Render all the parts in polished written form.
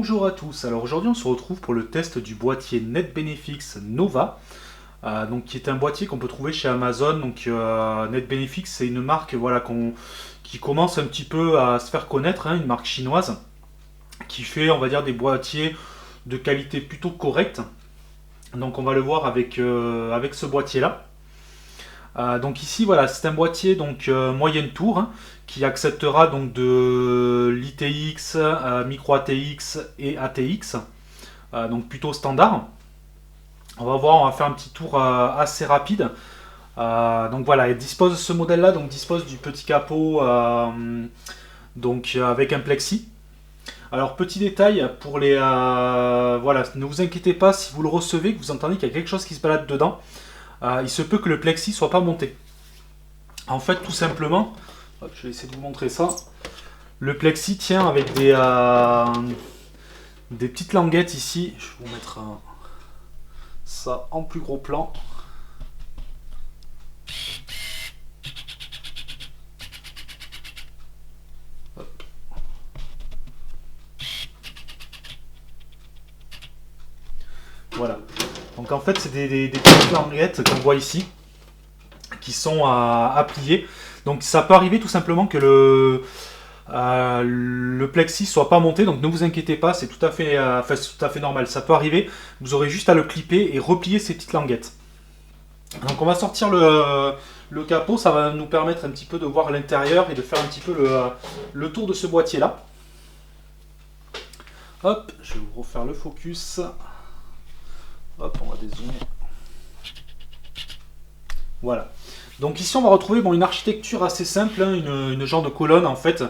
Bonjour à tous, alors aujourd'hui on se retrouve pour le test du boîtier NetBenefix Nova, qui est un boîtier qu'on peut trouver chez Amazon. NetBenefix, c'est une marque qui commence un petit peu à se faire connaître, une marque chinoise qui fait, on va dire, des boîtiers de qualité plutôt correcte. Donc on va le voir avec ce boîtier là. Donc ici voilà, c'est un boîtier moyenne tour, qui acceptera donc de l'ITX, micro ATX et ATX, donc plutôt standard. On va voir, on va faire un petit tour assez rapide. Donc voilà, il dispose ce modèle là, donc dispose du petit capot avec un plexi. Alors petit détail pour les voilà, ne vous inquiétez pas si vous le recevez, que vous entendez qu'il y a quelque chose qui se balade dedans. Il se peut que le plexi soit pas monté. En fait, tout simplement, je vais essayer de vous montrer ça. Le plexi tient avec des petites languettes ici. Je vais vous mettre ça en plus gros plan. Hop. Voilà. Donc en fait, c'est des petites languettes qu'on voit ici, qui sont à plier. Donc ça peut arriver tout simplement que le plexi soit pas monté, donc ne vous inquiétez pas, c'est tout à fait normal. Ça peut arriver, vous aurez juste à le clipper et replier ces petites languettes. Donc on va sortir le capot, ça va nous permettre un petit peu de voir l'intérieur et de faire un petit peu le tour de ce boîtier là. Hop, je vais vous refaire le focus. Hop, on va dézoomer. Voilà. Donc ici on va retrouver une architecture assez simple, une genre de colonne en fait,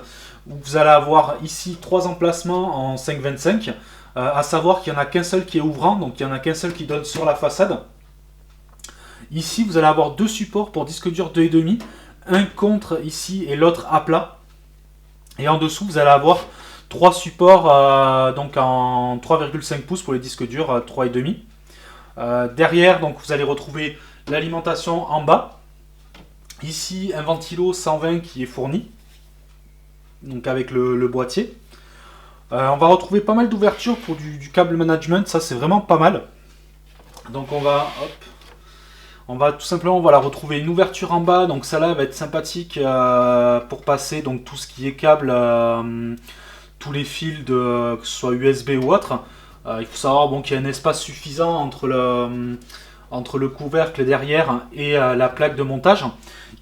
où vous allez avoir ici 3 emplacements en 5,25, à savoir qu'il n'y en a qu'un seul qui est ouvrant, donc il n'y en a qu'un seul qui donne sur la façade. Ici vous allez avoir 2 supports pour disque dur 2,5, un contre ici et l'autre à plat. Et en dessous vous allez avoir 3 supports en 3,5 pouces pour les disques durs 3,5. Derrière, donc, vous allez retrouver l'alimentation en bas. Ici, un ventilo 120 qui est fourni, donc avec le boîtier. On va retrouver pas mal d'ouvertures pour du câble management, ça c'est vraiment pas mal. Donc on va tout simplement retrouver une ouverture en bas, donc ça là va être sympathique pour passer donc tout ce qui est câble, tous les fils que ce soit USB ou autre. Il faut savoir qu'il y a un espace suffisant entre le couvercle derrière et la plaque de montage.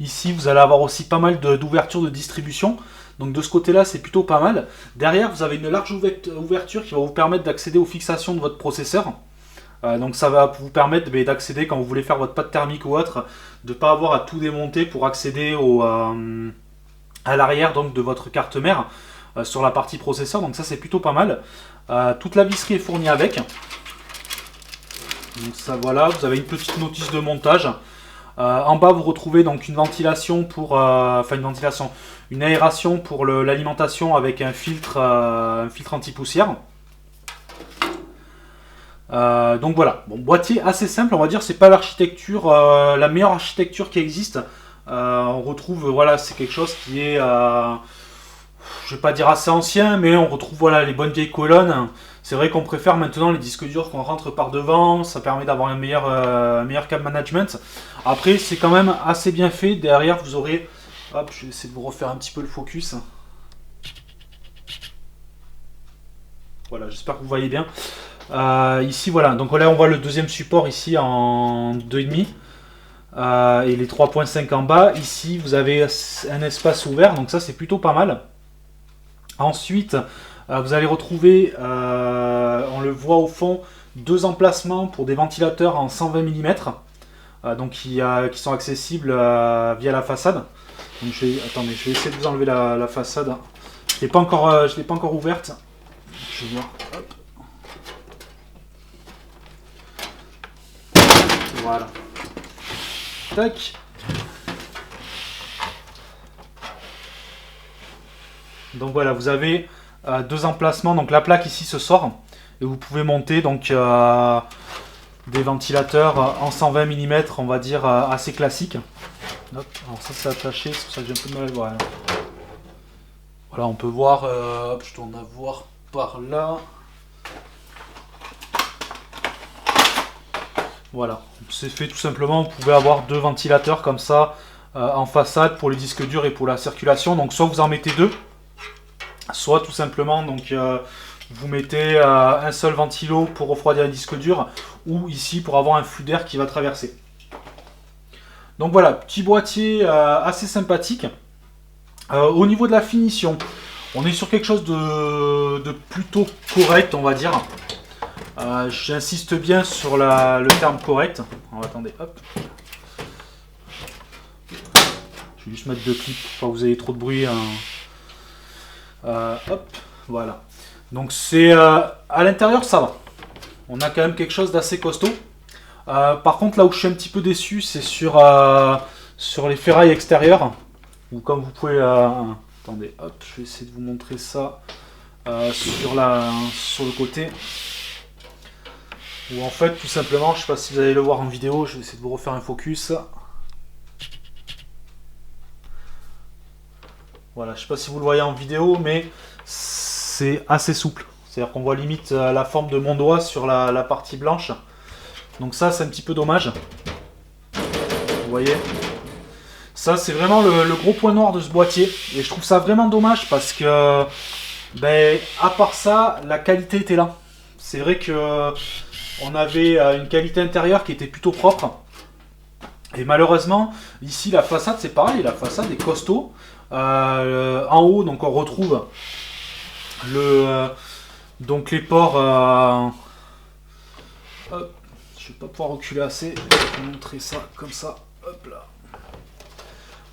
Ici, vous allez avoir aussi pas mal d'ouvertures de distribution. Donc de ce côté-là, c'est plutôt pas mal. Derrière, vous avez une large ouverture qui va vous permettre d'accéder aux fixations de votre processeur. Donc ça va vous permettre d'accéder quand vous voulez faire votre pâte thermique ou autre, de ne pas avoir à tout démonter pour accéder à l'arrière de votre carte mère. Sur la partie processeur, donc ça c'est plutôt pas mal. Toute la visserie est fournie avec. Donc ça voilà, vous avez une petite notice de montage. En bas vous retrouvez donc une ventilation pour, une aération pour l'alimentation avec un filtre anti-poussière. Donc voilà, boîtier assez simple, on va dire, c'est pas l'architecture, la meilleure architecture qui existe. On retrouve, c'est quelque chose qui est je vais pas dire assez ancien, mais on retrouve les bonnes vieilles colonnes. C'est vrai qu'on préfère maintenant les disques durs qu'on rentre par devant, ça permet d'avoir un meilleur câble management. Après c'est quand même assez bien fait, derrière vous aurez, hop, je vais essayer de vous refaire un petit peu le focus. Voilà, j'espère que vous voyez bien. Ici voilà, donc là on voit le deuxième support ici en 2,5. Et les 3.5 en bas. Ici vous avez un espace ouvert, donc ça c'est plutôt pas mal. Ensuite, vous allez retrouver, on le voit au fond, 2 emplacements pour des ventilateurs en 120 mm, qui sont accessibles via la façade. Donc je vais essayer de vous enlever la façade. Je l'ai pas encore ouverte. Je vais voir. Hop. Voilà. Tac. Donc voilà, vous avez 2 emplacements, donc la plaque ici se sort et vous pouvez monter des ventilateurs en 120 mm, on va dire assez classiques. Hop, alors ça c'est attaché, c'est pour ça que j'ai un peu de mal. Voilà, on peut voir, hop, je tourne à voir par là. Voilà, c'est fait tout simplement. Vous pouvez avoir 2 ventilateurs comme ça en façade pour les disques durs et pour la circulation. Donc soit vous en mettez 2, soit tout simplement donc vous mettez un seul ventilo pour refroidir les disques durs, ou ici pour avoir un flux d'air qui va traverser. Donc voilà, petit boîtier assez sympathique. Au niveau de la finition, on est sur quelque chose de plutôt correct, on va dire. J'insiste bien sur le terme correct. Alors, attendez, hop. Je vais juste mettre 2 clips pour pas que vous ayez trop de bruit. Hop, voilà. Donc c'est à l'intérieur, ça va. On a quand même quelque chose d'assez costaud. Par contre, là où je suis un petit peu déçu, c'est sur les ferrailles extérieures. Ou comme vous pouvez... attendez, hop, je vais essayer de vous montrer ça sur le côté. Ou en fait, tout simplement, je ne sais pas si vous allez le voir en vidéo, je vais essayer de vous refaire un focus. Voilà, je ne sais pas si vous le voyez en vidéo, mais c'est assez souple. C'est-à-dire qu'on voit limite la forme de mon doigt sur la partie blanche. Donc ça, c'est un petit peu dommage. Vous voyez ? Ça, c'est vraiment le gros point noir de ce boîtier. Et je trouve ça vraiment dommage parce que, à part ça, la qualité était là. C'est vrai que on avait une qualité intérieure qui était plutôt propre. Et malheureusement, ici, la façade, c'est pareil. La façade est costaud. En haut, donc on retrouve donc les ports. Hop, je vais pas pouvoir reculer assez. Je vais vous montrer ça comme ça. Hop là.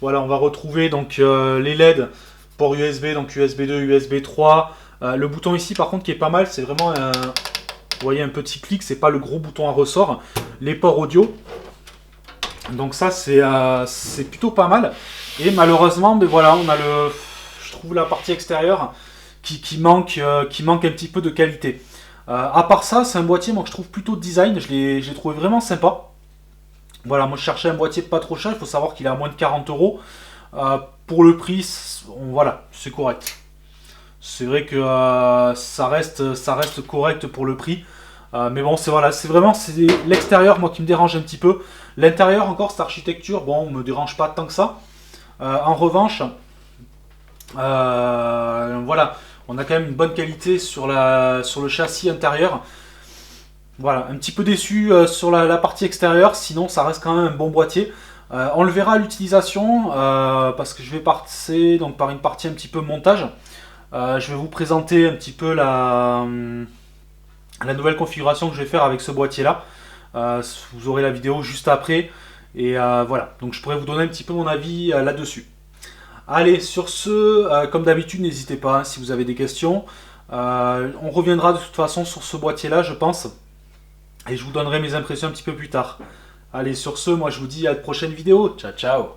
Voilà, on va retrouver donc les LED, port USB, donc USB 2, USB 3. Le bouton ici, par contre, qui est pas mal, c'est vraiment vous voyez un petit clic, c'est pas le gros bouton à ressort. Les ports audio. Donc ça, c'est plutôt pas mal. Et malheureusement, voilà, on a je trouve la partie extérieure qui manque un petit peu de qualité. À part ça, c'est un boîtier moi que je trouve plutôt design. Je l'ai trouvé vraiment sympa. Voilà, moi je cherchais un boîtier pas trop cher. Il faut savoir qu'il est à moins de 40 €. Pour le prix, voilà, c'est correct. C'est vrai que ça reste correct pour le prix. Mais bon, c'est vraiment l'extérieur moi qui me dérange un petit peu. L'intérieur encore, cette architecture, bon, me dérange pas tant que ça. En revanche, voilà, on a quand même une bonne qualité sur le châssis intérieur. Voilà, un petit peu déçu sur la partie extérieure, sinon ça reste quand même un bon boîtier. On le verra à l'utilisation, parce que je vais passer donc, par une partie un petit peu montage. Je vais vous présenter un petit peu la nouvelle configuration que je vais faire avec ce boîtier-là. Vous aurez la vidéo juste après. Et voilà, donc je pourrais vous donner un petit peu mon avis là-dessus. Allez, sur ce, comme d'habitude, n'hésitez pas hein, si vous avez des questions. On reviendra de toute façon sur ce boîtier-là, je pense. Et je vous donnerai mes impressions un petit peu plus tard. Allez, sur ce, moi je vous dis à la prochaine vidéo. Ciao, ciao.